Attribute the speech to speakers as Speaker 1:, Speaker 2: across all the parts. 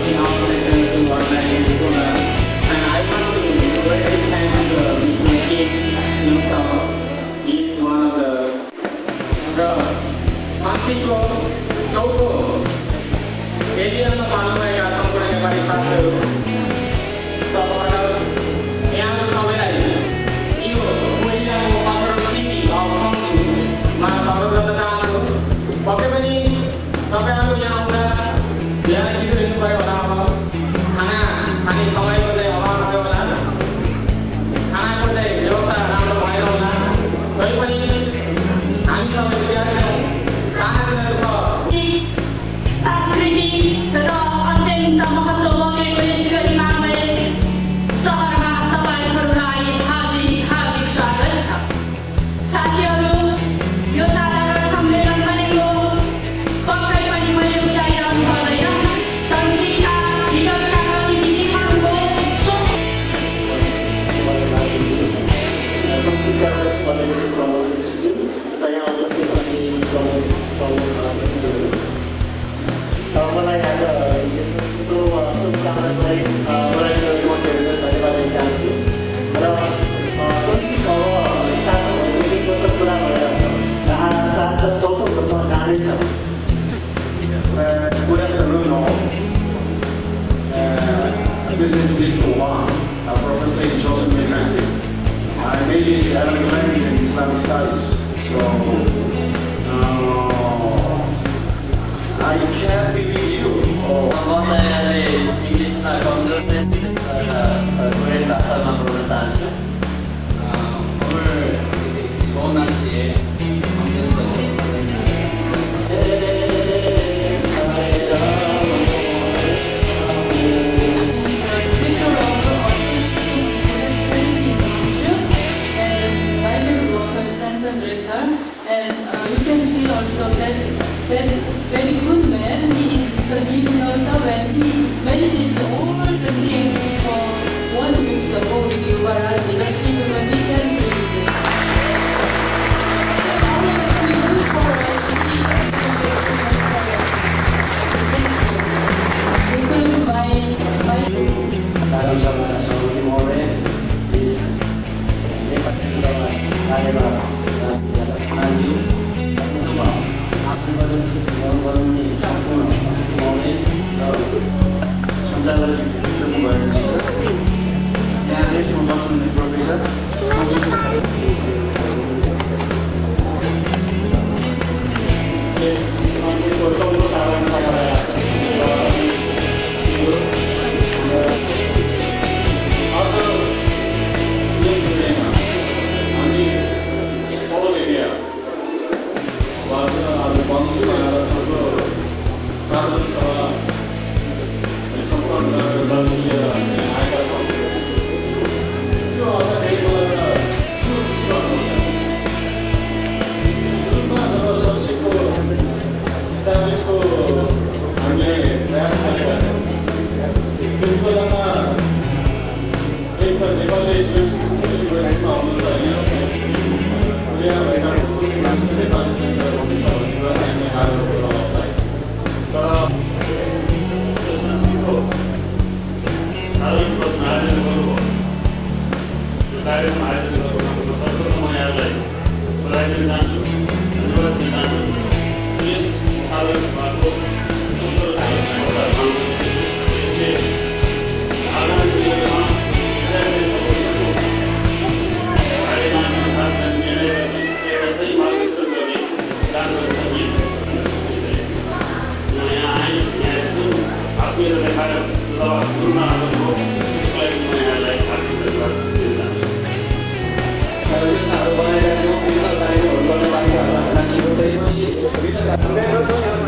Speaker 1: in our session to organize this tournament. And I want to very thank Mr. Kim himself. He is one of the Francisco Choco एरियामा पाल्नुभएका सम्पूर्ण नेपाली साथीहरू तपाईँबाट यहाँहरू सबैलाई यो महिनाको 15 सिटी अफ कम्पनीमा स्वागत गर्न चाहन्छु। पक्कै पनि तपाईँहरू यहाँ आउँदा बिहान छिटो हिँड्नु पर्यो होला, अब खाना खाने समयको चाहिँ अभाव भयो होला, खानाको चाहिँ व्यवस्था राम्रो भएन होला, तैपनि हामी सबै विद्यार्थी हौँ, सानातिना दुःख
Speaker 2: Good afternoon all. This is Mr. Wang, a professor in Joseph University. My major is Arabic language and Islamic studies. So I can't be with you.
Speaker 3: English na consultant Korean bahasa memperlukan. 좋은 날씨에 하면서
Speaker 4: and you can see also that very good man, he is giving us when he manages all the things before 1 week ago with Yuvaraji. Let's give him a big hand, please. And all of the good for us,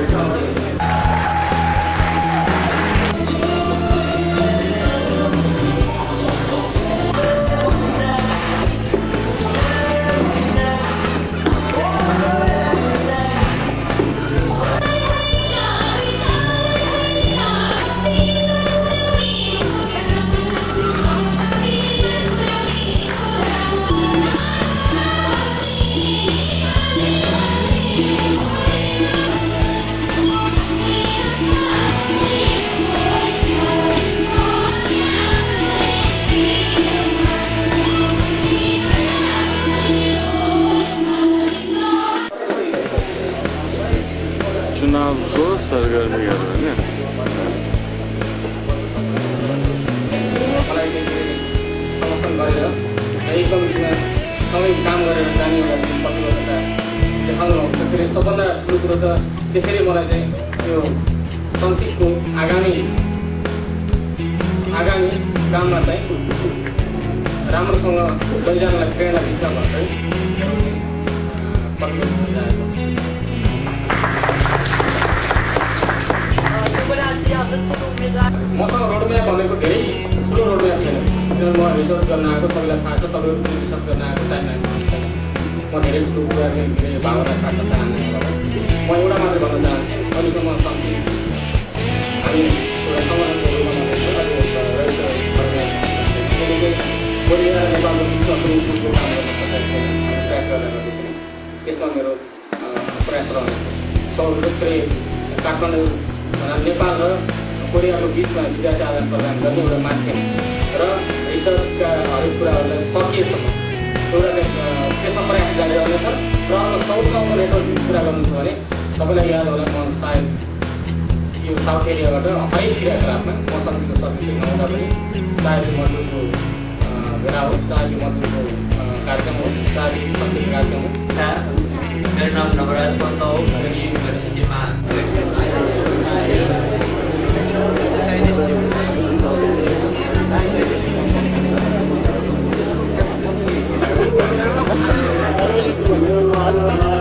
Speaker 2: Terima kasih.
Speaker 5: सहकर्मीहरू होइन
Speaker 1: मलाई समर्थन गरेर यही कमिटीमा सबै काम गरेर जाने एउटा प्रतिबद्धता देखाउनु भएको छ। फेरि सबभन्दा ठुलो कुरो त त्यसरी मलाई चाहिँ यो संसदको आगामी काममा चाहिँ राम्रोसँग लैजानलाई प्रेरणा दिन्छ भनेर प्रतिबद्धता जाहेर गर्छु। मसँग रोडम्याप भनेको धेरै ठुलो रोडम्याप छैन, किनभने म रिसर्च गर्न आएको, सबैलाई थाहा छ। तपाईँहरू पनि रिसर्च गर्न आएको टाइमलाइन छैन। म धेरै ठुलो कुरा चाहिँ के अरे भावना साट्न चाहन्छु। म एउटा मात्रै भन्न चाहन्छु, अहिलेसम्म संसद हामी एउटा संगठनको रूपमा बोलिएर नेपालको विश्वको उद्योगको काम गर्न सकेको छैन। हामी प्रयास गरेर पनि त्यसमा मेरो प्रयास रहनेछ। जस्तै काठमाडौँ नेपाल र कोरियाको बिचमा विद्यार्थी आदान प्रदान गर्ने एउटा माध्यम र रिसर्चका हरेक कुराहरूलाई सकिएसम्म एउटा त्यसमा प्रयास जारी रहनेछ। र अर्को साउथसँग नेटवर्किङ कुरा गर्नुहुन्छ भने तपाईँलाई याद होला, म सायद यो साउथ एरियाबाट हरेक क्रियाकलापमा म संसदको सदस्य नहुँदा पनि चाहे त्यो मजदुरको भेला होस्, चाहे त्यो मजदुरको कार्यक्रम होस्, चाहे त्यो संसदीय कार्यक्रम होस्।
Speaker 3: मेरो नाम नवराज पन्त हो। युनिभर्सिटीमा
Speaker 2: Gracias.